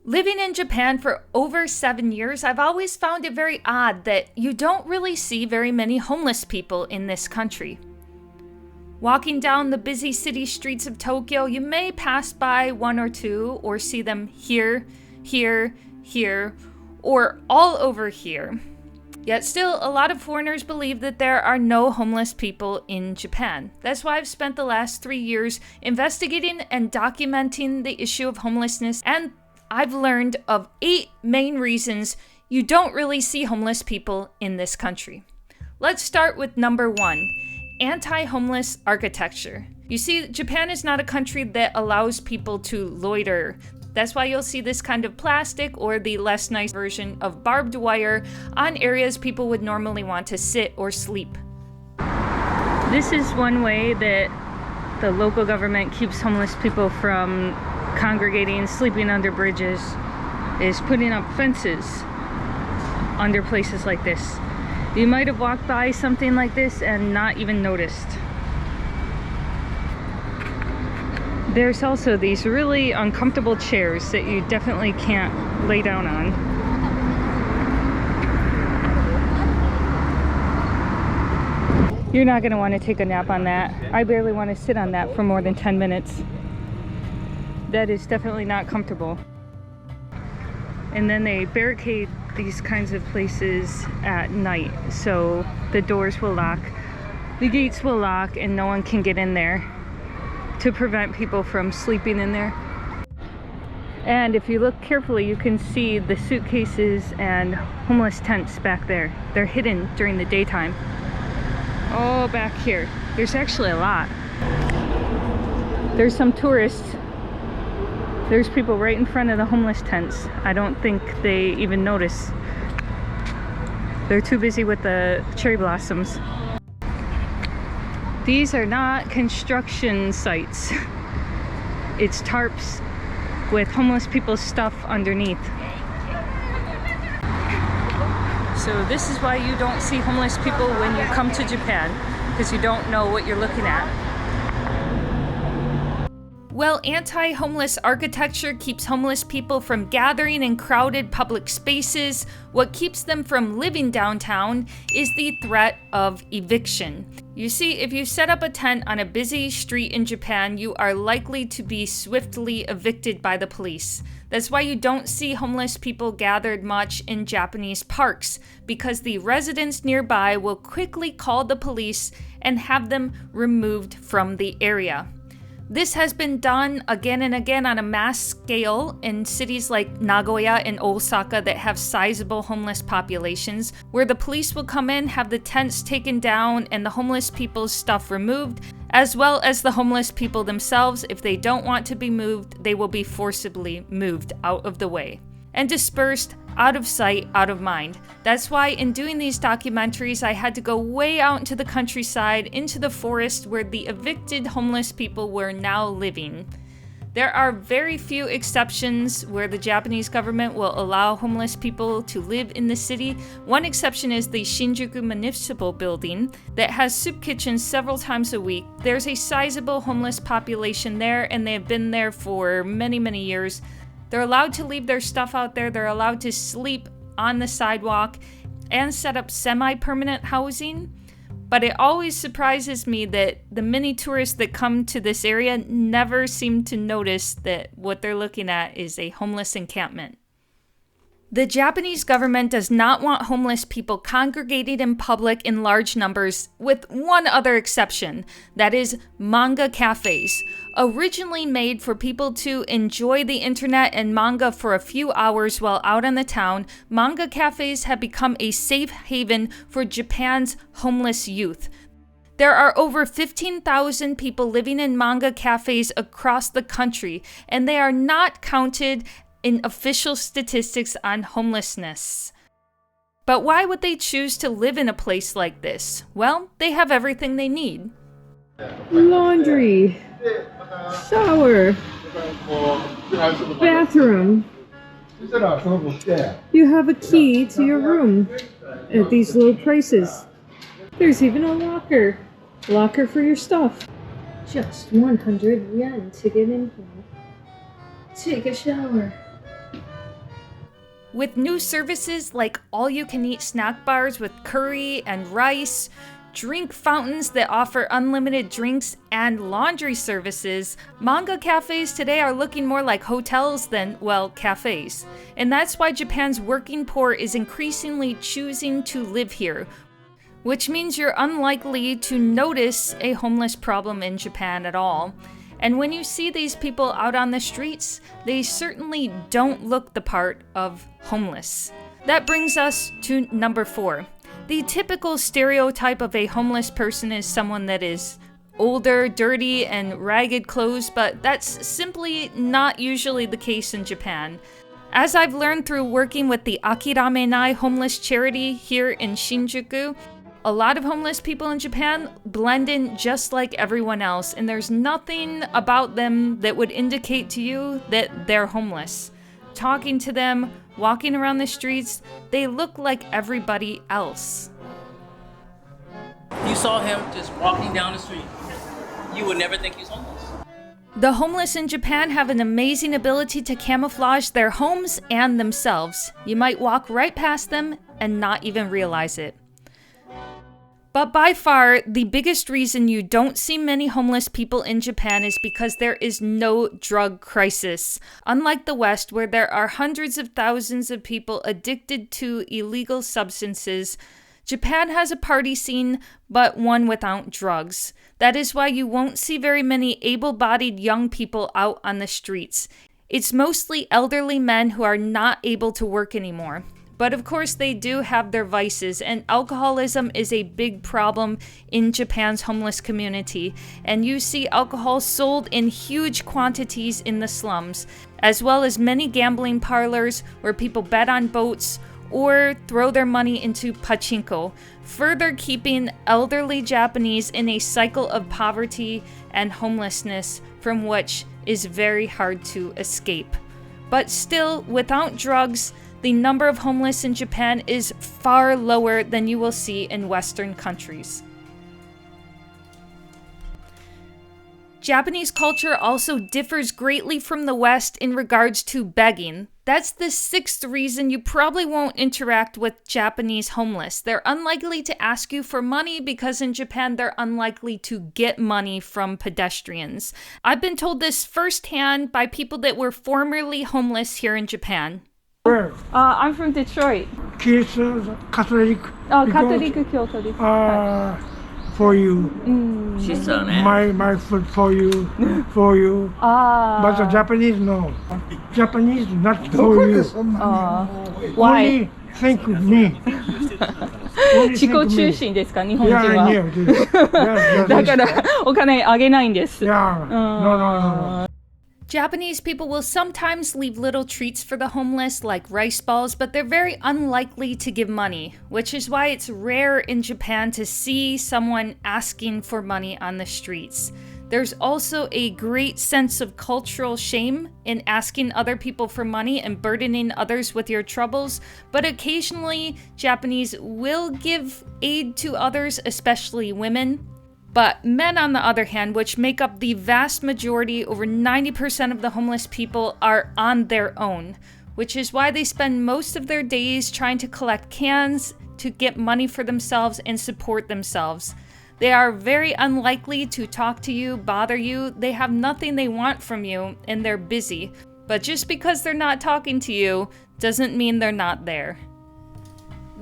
Living in Japan for over 7 years, I've always found it very odd that you don't really see very many homeless people in this country. Walking down the busy city streets of Tokyo, you may pass by one or two or see them here, here, here, or all over here. Yet still, a lot of foreigners believe that there are no homeless people in Japan. That's why I've spent the last 3 years investigating and documenting the issue of homelessness, and I've learned of 8 main reasons you don't really see homeless people in this country. Let's start with number 1, anti-homeless architecture. You see, Japan is not a country that allows people to loiter. That's why you'll see this kind of plastic or the less nice version of barbed wire on areas people would normally want to sit or sleep. This is one way that the local government keeps homeless people from congregating, sleeping under bridges, is putting up fences under places like this. You might have walked by something like this and not even noticed. There's also these really uncomfortable chairs that you definitely can't lay down on. You're not going to want to take a nap on that. I barely want to sit on that for more than 10 minutes. That is definitely not comfortable. And then they barricade these kinds of places at night, so the doors will lock, the gates will lock, and no one can get in there to prevent people from sleeping in there. And if you look carefully, you can see the suitcases and homeless tents back there. They're hidden during the daytime. Oh, back here. There's actually a lot. There's some tourists. There's people right in front of the homeless tents. I don't think they even notice. They're too busy with the cherry blossoms. These are not construction sites. It's tarps with homeless people's stuff underneath. So this is why you don't see homeless people when you come to Japan, because you don't know what you're looking at. Well, anti-homeless architecture keeps homeless people from gathering in crowded public spaces. What keeps them from living downtown is the threat of eviction. You see, if you set up a tent on a busy street in Japan, you are likely to be swiftly evicted by the police. That's why you don't see homeless people gathered much in Japanese parks, because the residents nearby will quickly call the police and have them removed from the area. This has been done again and again on a mass scale in cities like Nagoya and Osaka that have sizable homeless populations, where the police will come in, have the tents taken down, and the homeless people's stuff removed, as well as the homeless people themselves. If they don't want to be moved, they will be forcibly moved out of the way and dispersed, out of sight, out of mind. That's why in doing these documentaries, I had to go way out into the countryside, into the forest where the evicted homeless people were now living. There are very few exceptions where the Japanese government will allow homeless people to live in the city. One exception is the Shinjuku Municipal Building that has soup kitchens several times a week. There's a sizable homeless population there, and they have been there for many, many years. They're allowed to leave their stuff out there. They're allowed to sleep on the sidewalk and set up semi-permanent housing. But it always surprises me that the many tourists that come to this area never seem to notice that what they're looking at is a homeless encampment. The Japanese government does not want homeless people congregated in public in large numbers, with one other exception, that is manga cafes. Originally made for people to enjoy the internet and manga for a few hours while out on the town, manga cafes have become a safe haven for Japan's homeless youth. There are over 15,000 people living in manga cafes across the country, and they are not counted in official statistics on homelessness. But why would they choose to live in a place like this? Well, they have everything they need. Laundry, shower, bathroom. You have a key to your room at these low prices. There's even a locker for your stuff. Just 100 yen to get in here. Take a shower. With new services like all-you-can-eat snack bars with curry and rice, drink fountains that offer unlimited drinks, and laundry services, manga cafes today are looking more like hotels than, well, cafes. And that's why Japan's working poor is increasingly choosing to live here, which means you're unlikely to notice a homeless problem in Japan at all. And when you see these people out on the streets, they certainly don't look the part of homeless. That brings us to number 4. The typical stereotype of a homeless person is someone that is older, dirty, and ragged clothes, but that's simply not usually the case in Japan. As I've learned through working with the Akiramenai homeless charity here in Shinjuku, a lot of homeless people in Japan blend in just like everyone else, and there's nothing about them that would indicate to you that they're homeless. Talking to them, walking around the streets, they look like everybody else. If you saw him just walking down the street, you would never think he's homeless. The homeless in Japan have an amazing ability to camouflage their homes and themselves. You might walk right past them and not even realize it. But by far, the biggest reason you don't see many homeless people in Japan is because there is no drug crisis. Unlike the West, where there are hundreds of thousands of people addicted to illegal substances, Japan has a party scene, but one without drugs. That is why you won't see very many able-bodied young people out on the streets. It's mostly elderly men who are not able to work anymore. But of course they do have their vices, and alcoholism is a big problem in Japan's homeless community, and you see alcohol sold in huge quantities in the slums, as well as many gambling parlors where people bet on boats or throw their money into pachinko, further keeping elderly Japanese in a cycle of poverty and homelessness from which is very hard to escape. But still, without drugs, the number of homeless in Japan is far lower than you will see in Western countries. Japanese culture also differs greatly from the West in regards to begging. That's the 6th reason you probably won't interact with Japanese homeless. They're unlikely to ask you for money because in Japan they're unlikely to get money from pedestrians. I've been told this firsthand by people that were formerly homeless here in Japan. Where? I'm from Detroit. Kids, Catholic. Catholic Kyoto です。For you. She's done it. My food for you. For you. But the Japanese, no. Japanese, not for you. Why? Only think of me. 自己中心ですか、日本人は。Yeah, だからお金あげないんです。Yeah. No. Japanese people will sometimes leave little treats for the homeless, like rice balls, but they're very unlikely to give money, which is why it's rare in Japan to see someone asking for money on the streets. There's also a great sense of cultural shame in asking other people for money and burdening others with your troubles, but occasionally Japanese will give aid to others, especially women. But men, on the other hand, which make up the vast majority, over 90% of the homeless people, are on their own, which is why they spend most of their days trying to collect cans to get money for themselves and support themselves. They are very unlikely to talk to you, bother you, they have nothing they want from you, and they're busy. But just because they're not talking to you doesn't mean they're not there.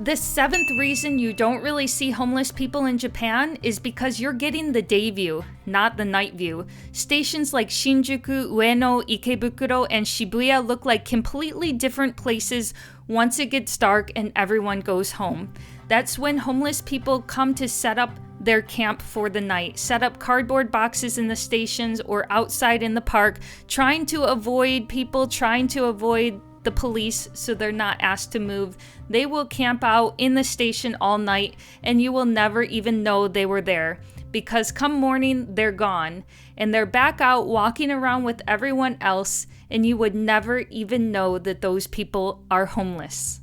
The 7th reason you don't really see homeless people in Japan is because you're getting the day view, not the night view. Stations like Shinjuku, Ueno, Ikebukuro, and Shibuya look like completely different places once it gets dark and everyone goes home. That's when homeless people come to set up their camp for the night, set up cardboard boxes in the stations or outside in the park, trying to avoid people, trying to avoid the police so they're not asked to move. They will camp out in the station all night and you will never even know they were there because come morning they're gone and they're back out walking around with everyone else and you would never even know that those people are homeless.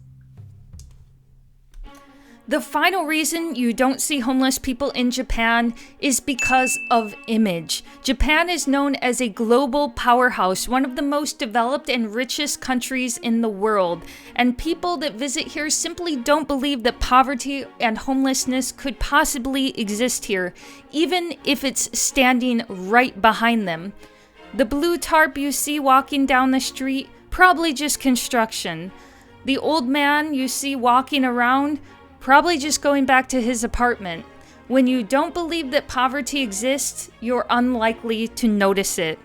The final reason you don't see homeless people in Japan is because of image. Japan is known as a global powerhouse, one of the most developed and richest countries in the world. And people that visit here simply don't believe that poverty and homelessness could possibly exist here, even if it's standing right behind them. The blue tarp you see walking down the street, probably just construction. The old man you see walking around, probably just going back to his apartment. When you don't believe that poverty exists, you're unlikely to notice it.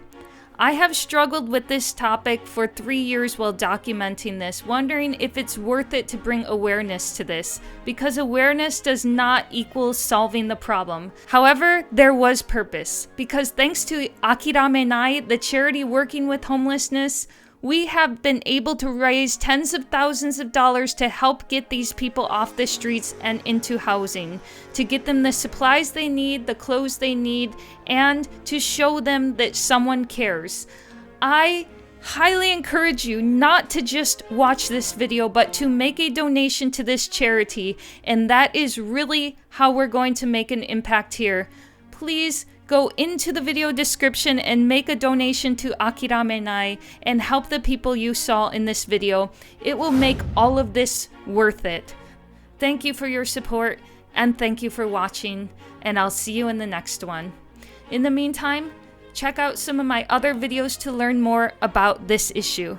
I have struggled with this topic for 3 years while documenting this, wondering if it's worth it to bring awareness to this, because awareness does not equal solving the problem. However, there was purpose, because thanks to Akiramenai, the charity working with homelessness, we have been able to raise tens of thousands of dollars to help get these people off the streets and into housing, to get them the supplies they need, the clothes they need, and to show them that someone cares. I highly encourage you not to just watch this video, but to make a donation to this charity, and that is really how we're going to make an impact here. Please go into the video description and make a donation to Akiramenai and help the people you saw in this video. It will make all of this worth it. Thank you for your support, and thank you for watching, and I'll see you in the next one. In the meantime, check out some of my other videos to learn more about this issue.